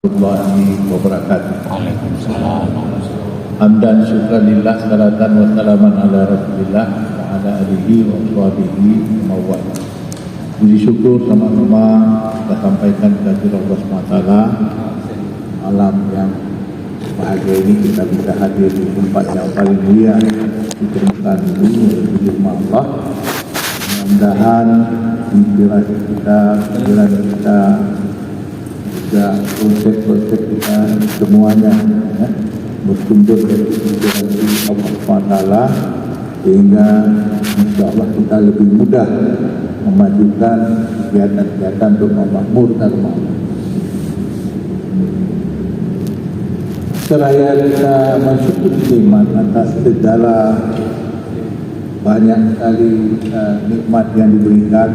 warahmatullahi wabarakatuh. Waalaikumsalam. Hamdan syukranillah, salatan wa salaman ala rasulillah wa ala alihi wa sahbihi mawad. Puji syukur sama-sama kita sampaikan kepada Allah SWT. Malam yang bahagia ini kita bisa hadir di tempat yang paling mulia di permukaan bumi, di rumah Allah. Mudah-mudahan inspirasi kita, pikiran kita, juga konsep-konsep kita semuanya bersumber dari inspirasi Allah SWT, sehingga insyaAllah kita lebih mudah memajukan kegiatan-kegiatan untuk memakmurkan umat. Seraya kita mensyukuri nikmat atas segala banyak sekali nikmat yang diberikan,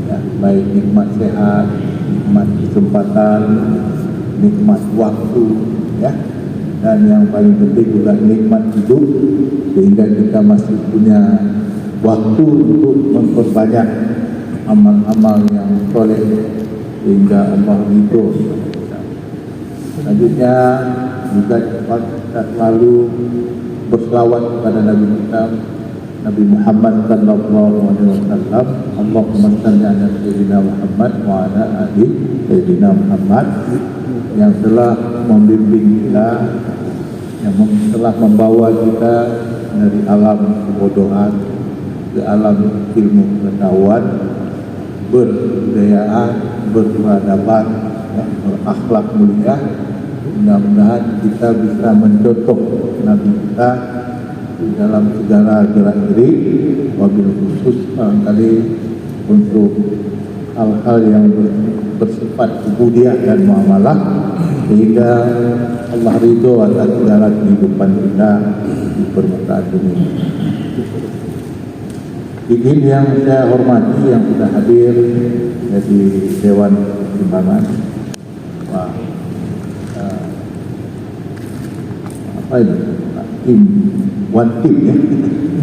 ya, baik nikmat sehat, nikmat kesempatan, nikmat waktu, ya, dan yang paling penting juga nikmat hidup, sehingga kita masih punya waktu untuk memperbanyak amal-amal yang soleh sehingga Allah ridho. Selanjutnya juga kita selalu berselawat kepada Nabi kita Nabi Muhammad sallallahu alaihi wasallam. Allahumma shalli ala sayyidina Muhammad wa ala ali sayyidina Muhammad, yang telah membimbing kita, yang telah membawa kita dari alam kebodohan ke alam ilmu pengetahuan, berbudayaan, berperadaban, ya, berakhlak mulia. Mudah-mudahan kita bisa mencontoh Nabi kita di dalam segala gerak-gerik, wabil khusus barangkali untuk hal-hal yang bersifat ubudiyah dan muamalah, sehingga Allah ridho atas segala kehidupan kita di permukaan bumi. Izin yang saya hormati yang sudah hadir di Dewan Pertimbangan, apa ini? Tim, one team, ya,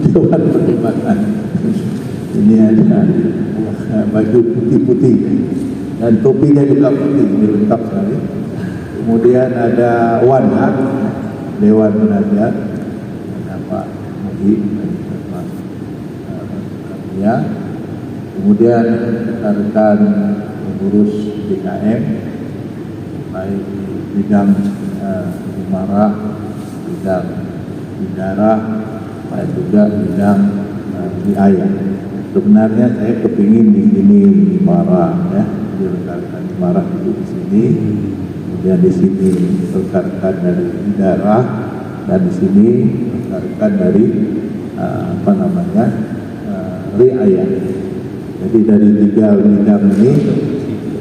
Dewan Pertimbangan. Ini ada baju putih-putih dan topinya juga putih, ini lengkap sekali. Kemudian ada Wanha, Dewan Penasihat, Pak Muhid, Pak ya. Kemudian rekan pengurus DKM, baik di bidang Imarah, bidang Bidara, baik juga bidang riayah. Sebenarnya saya kepingin di sini Imarah, ya, di rekan-rekan Imarah itu di sini, kemudian di sini rekan-rekan dari Bidara, dan di sini rekan-rekan dari riayah. Jadi dari tiga bidang ini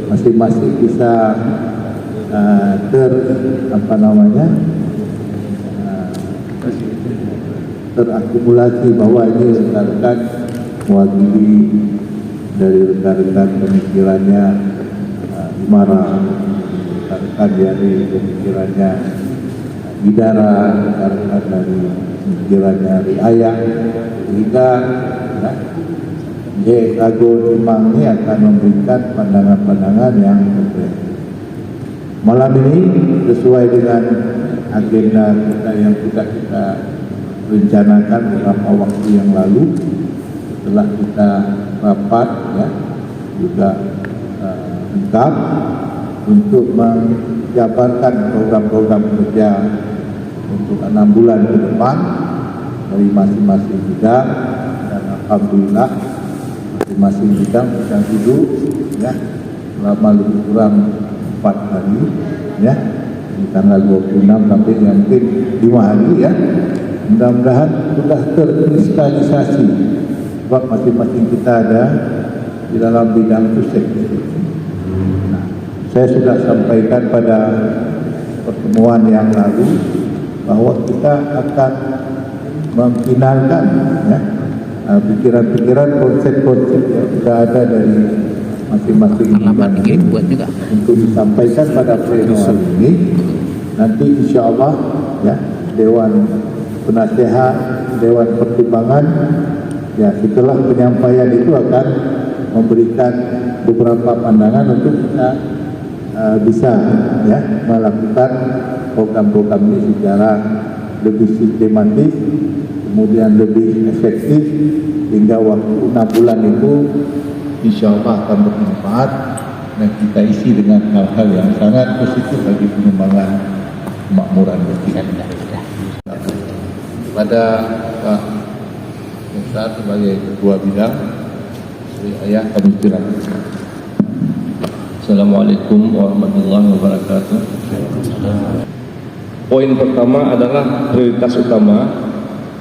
masing-masing bisa terakumulasi bahwa ini rekan-rekan mewakili dari rekan-rekan pemikirannya Imarah, rekan-rekan dari pemikirannya Bidara, rekan-rekan dari pemikirannya riayah, sehingga Rago Timang ini akan memberikan pandangan-pandangan yang berbeda. Malam ini sesuai dengan agenda kita yang sudah kita rencanakan beberapa waktu yang lalu, setelah kita rapat, ya, juga lengkap untuk menjabarkan program-program kerja untuk 6 bulan ke depan dari masing-masing bidang, dan alhamdulillah masing-masing bidang sedang duduk, ya, selama lebih kurang 4 hari, ya, di tanggal 26 sampai mungkin 5 hari, ya. Mudah-mudahan sudah terkristalisasi, sebab masing-masing kita ada di dalam bidang itu sektor. Nah, saya sudah sampaikan pada pertemuan yang lalu bahwa kita akan memfinalkan, ya, pikiran-pikiran, konsep-konsep yang sudah ada dari masing-masing bidang untuk disampaikan pada pleno hari ini. Nanti insya Allah, ya, Dewan Penasehat, Dewan Pertimbangan, ya, setelah penyampaian itu akan memberikan beberapa pandangan untuk kita bisa ya melakukan program-program ini secara lebih sistematis, kemudian lebih efektif, hingga waktu 6 bulan itu insya Allah akan bermanfaat dan kita isi dengan hal-hal yang sangat positif bagi pengembangan kemakmuran kita. Kepada Pak Musa sebagai Ketua Bidang, Ayah kami silakan. Assalamualaikum warahmatullahi wabarakatuh. Poin pertama adalah prioritas utama.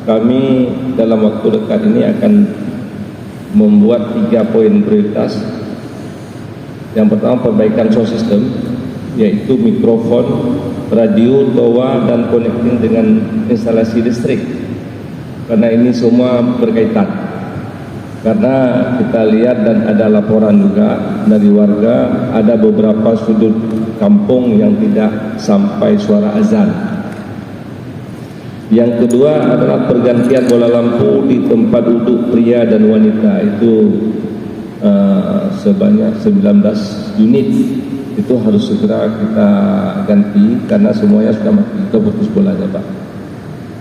Kami dalam waktu dekat ini akan membuat 3 poin prioritas. Yang pertama perbaikan sound system, yaitu mikrofon, radio, toa, dan connecting dengan instalasi listrik. Karena ini semua berkaitan. Karena kita lihat dan ada laporan juga dari warga, ada beberapa sudut kampung yang tidak sampai suara azan. Yang kedua adalah pergantian bola lampu di tempat duduk pria dan wanita, itu sebanyak 19 unit. Itu harus segera kita ganti karena semuanya sudah mati, kita putus bolanya Pak.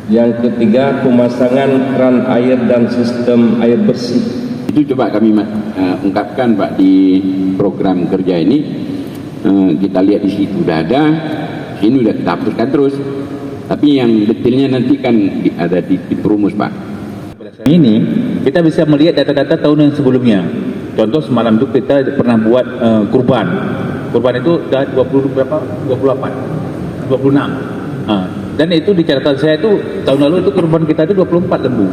Yang ketiga pemasangan keran air dan sistem air bersih. Itu coba kami ungkapkan Pak di program kerja ini. Kita lihat di situ sudah ada, sini sudah kita hapuskan terus. Tapi yang detailnya nanti kan ada di perumus Pak. Ini kita bisa melihat data-data tahun yang sebelumnya. Contoh semalam itu kita pernah buat kurban. Kurban itu sudah 28, 26. Dan itu di catatan saya itu tahun lalu itu kurban kita itu 24 lembu.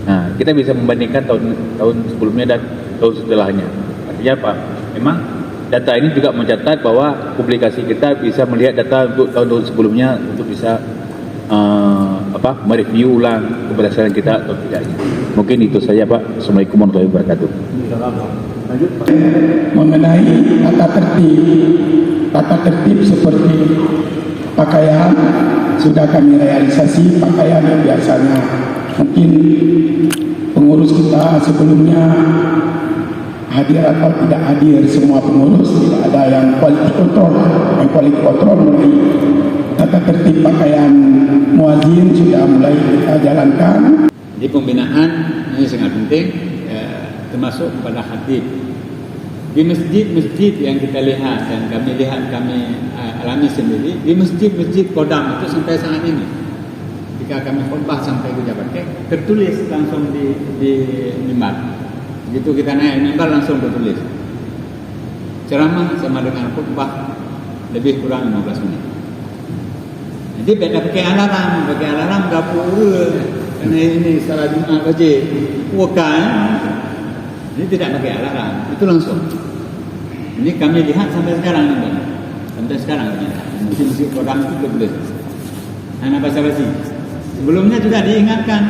Nah, kita bisa membandingkan tahun sebelumnya dan tahun setelahnya. Artinya apa? Memang data ini juga mencatat bahwa publikasi kita bisa melihat data untuk tahun-tahun sebelumnya untuk bisa mereview ulang keberhasilan kita atau tidaknya. Mungkin itu saja Pak. Assalamualaikum warahmatullahi wabarakatuh. Mengenai tata tertib seperti pakaian sudah kami realisasi. Pakaian yang biasanya mungkin pengurus kita sebelumnya hadir atau tidak hadir, semua pengurus tidak ada yang quality control. Yang quality control mulai tata tertib pakaian muazin sudah mulai kita jalankan. Di pembinaan ini sangat penting, termasuk kepada khatib. Di masjid-masjid yang kita lihat dan kami alami sendiri, di masjid-masjid Kodam itu sampai saat ini, ketika kami khutbah sampai ke Jabatek, tertulis langsung di mimbar. Begitu kita naik mimbar langsung tertulis. Ceramah sama dengan khutbah lebih kurang 15 menit. Jadi beda pakai alarm dapur. Karena ini salah Jumat wajib bukan, ini tidak pakai alarm, itu langsung. Ini kami lihat sampai sekarang ini, sampai sekarang musik Kodam itu boleh. Anak basa-basi. Sebelumnya juga diingatkan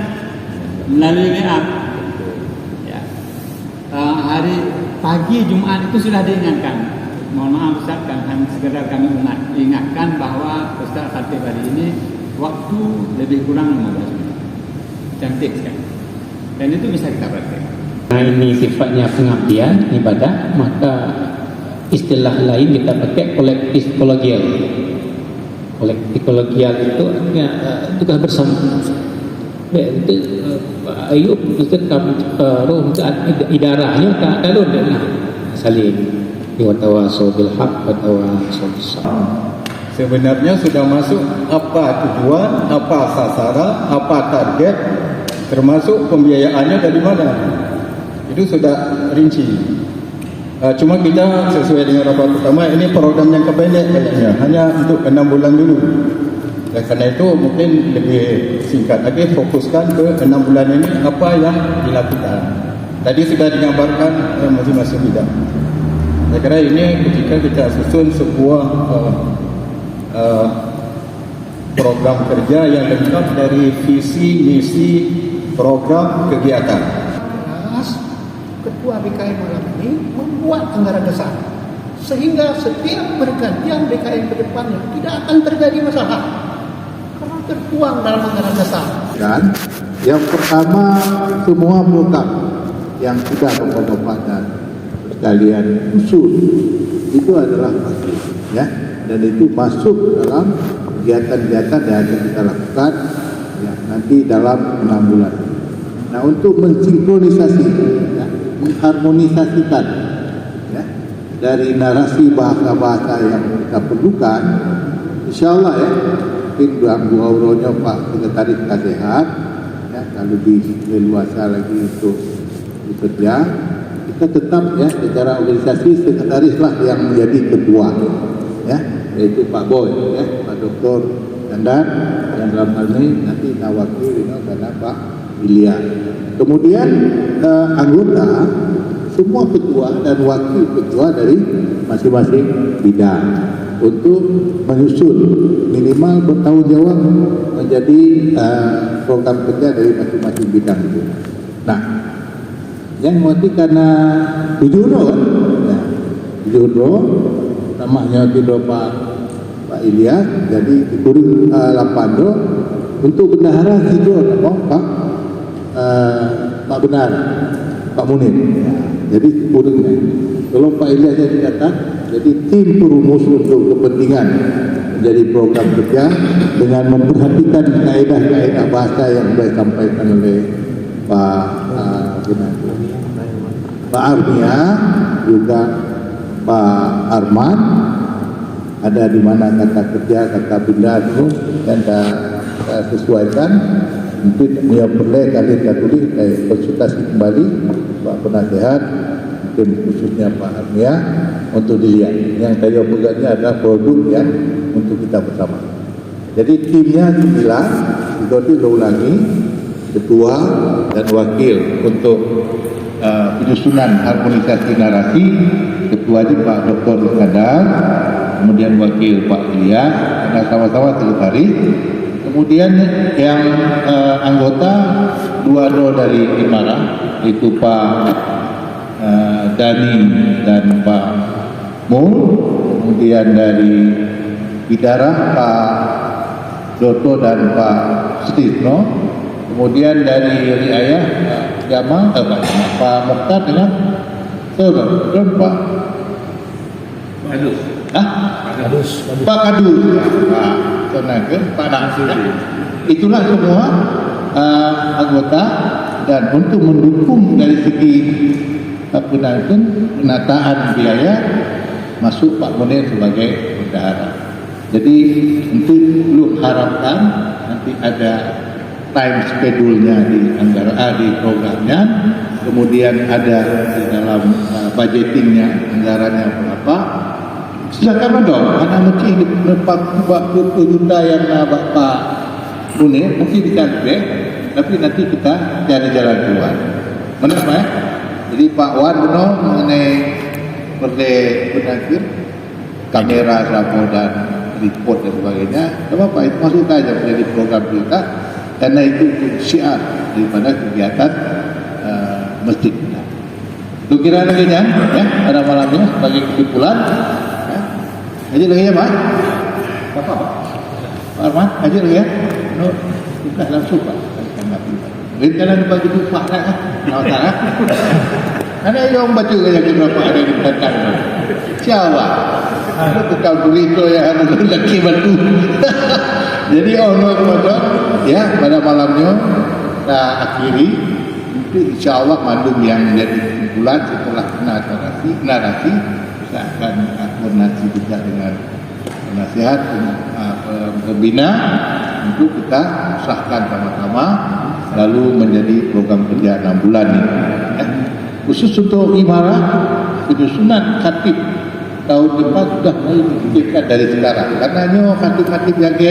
melalui WA. Ya. Hari pagi Jumat itu sudah diingatkan. Mohon maaf Ustaz, kan sekedar kami ingatkan bahwa Ustaz Khatib hari ini waktu lebih kurang 15 menit. Cantik sekali. Dan itu bisa kita praktek. Nah, ini sifatnya pengabdian ibadah, maka istilah lain kita pakai kolektif kolegial. Kolektif kolegial itu artinya tugas bersama. Itu Ayub itu roh idarahnya tak ada lah. Saling diwatawaso bil haq wa tawaso bis sabr. Sebenarnya sudah masuk apa tujuan, apa sasaran, apa target, termasuk pembiayaannya dari mana. Itu sudah rinci. Cuma kita sesuai dengan rapat pertama, ini program yang pendek kayaknya, hanya untuk 6 bulan dulu. Dan karena itu mungkin lebih singkat lagi, fokuskan ke 6 bulan ini apa yang dilakukan. Tadi sudah digambarkan masing-masing bidang. Saya kira ini ketika kita susun sebuah program kerja yang lengkap dari visi, misi, program, kegiatan. Ketua BKN malam ini membuat anggaran dasar sehingga setiap pergantian BKN ke depannya tidak akan terjadi masalah karena tertuang dalam anggaran dasar. Dan yang pertama semua program yang sudah berkompatan kalian usul itu adalah pasti, ya, dan itu masuk dalam kegiatan-kegiatan yang akan kita lakukan ya, nanti dalam 6 bulan. Nah, untuk mensinkronisasi, ya, mengharmonisasikan ya, dari narasi bahasa-bahasa yang kita perlukan, insyaallah ya, mungkin Bu Auronya Pak Sekretaris Kasehat ya, kalau dileluasa lagi untuk bekerja, kita tetap ya secara organisasi sekretaris lah yang menjadi ketua ya, yaitu Pak Boy ya, Pak Dr. Dandan, yang dalam hal ini nanti nawakil karena Pak Ilya. Kemudian anggota semua ketua dan wakil ketua dari masing-masing bidang untuk menyusun minimal bertanggung jawab menjadi program kerja dari masing-masing bidang itu. Nah, yang mati karena Bujuro kan, ya, Bujuro namanya Bujuro Pak Ilyas, jadi dikuring Lampando untuk bendahara Hidro, Pak Benar, Pak Munir. Ya, jadi kuringnya. Kalau Pak Ilyas yang dikatakan, jadi tim perumus untuk kepentingan menjadi program kerja dengan memperhatikan kaedah-kaedah bahasa yang sudah disampaikan oleh Pak Armia, juga Pak Arman, ada di mana kata kerja, kata benda itu dan kita sesuaikan. Mungkin yang perlu kalian tulis, konsultasi kembali Pak Penasehat, mungkin khususnya Pak Armia untuk dilihat. Yang saya pegangnya adalah produk yang untuk kita bersama. Jadi timnya 9, itu ulangi, ketua dan wakil untuk penyusunan harmonisasi narasi. Ketua itu Pak Dr. Kadar, kemudian wakil Pak Ilya, karena sama-sama sekretaris. Kemudian yang anggota 2 dari Imara, itu Pak Dani dan Pak Mul. Kemudian dari Bidara Pak Doto dan Pak Sutisno. Kemudian dari Riayah Jamal, Pak Mokhtar dengan Pak Kadus. Pak Kadus. Pak Nasir. Itulah semua anggota, dan untuk mendukung dari segi penataan biaya masuk Pak Munir sebagai bendahara. Jadi untuk belum harapkan nanti ada time schedule-nya di di programnya, kemudian ada di dalam budgetingnya anggarannya berapa. Silakan dong, anak mungkin buat juta yang Bapak Munir mungkin dikalkulasi, tapi nanti kita cari jalan keluar. Benar Pak ya? Jadi Pak Wan benar mengenai penakir kamera, sapo dan report dan sebagainya. Apa itu masuk saja menjadi program kita, karena itu syiar daripada kegiatan masjid. Lu kira lagi ya pada malamnya sebagai kesimpulan. Haji lagi ya Pak? Apa? Pak Arman, haji lagi ya? No, bukan langsung Pak. Lain kalau bagi itu Pak lah. Tahu. Karena yang baca yang berapa ada di belakang. Siapa? Itu tukang berito yang ada lagi batu. Jadi Allah kepada ya pada malamnya kita akhiri. Itu insyaAllah mandum yang menjadi kesimpulan setelah narasi kita akan koordinasi juga dengan penasihat pembina untuk kita sahkan sama-sama lalu menjadi program kerja 6 bulan ini. Khusus untuk Imara, penyusunan khatib tahun depan sudah mulai dipikirkan dari sekarang. Karena nyo khatib-khatib yang ke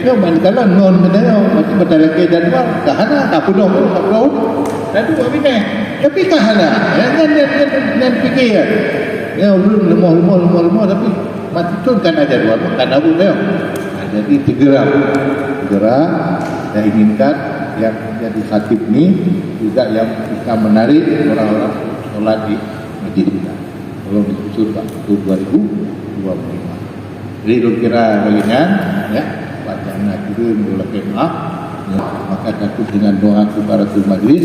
nyo manakala non menayo macam betul ke jadwal kahana tak penuh tahun. Lalu apa ni? Tapi kahana yang pikir ya belum lemah tapi mati tu kan ada dua kan abu dia. Jadi segera saya inginkan yang jadi khatib ini juga yang bisa menarik orang-orang sholat di masjid kita. Kalau disusun waktu 2025. Jadi kira bagian ya wacana itu mulai maaf Ya, maka takut dengan doa kibaratul majlis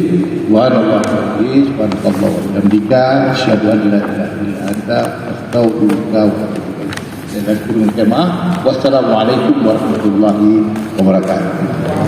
wa nawatul majlis wa nasallahu wa bihamdika asyhadu an la ilaha illa anta astaghfiruka wa atubu ilaik. Dan kurang jemaah, wassalamualaikum warahmatullahi wabarakatuh.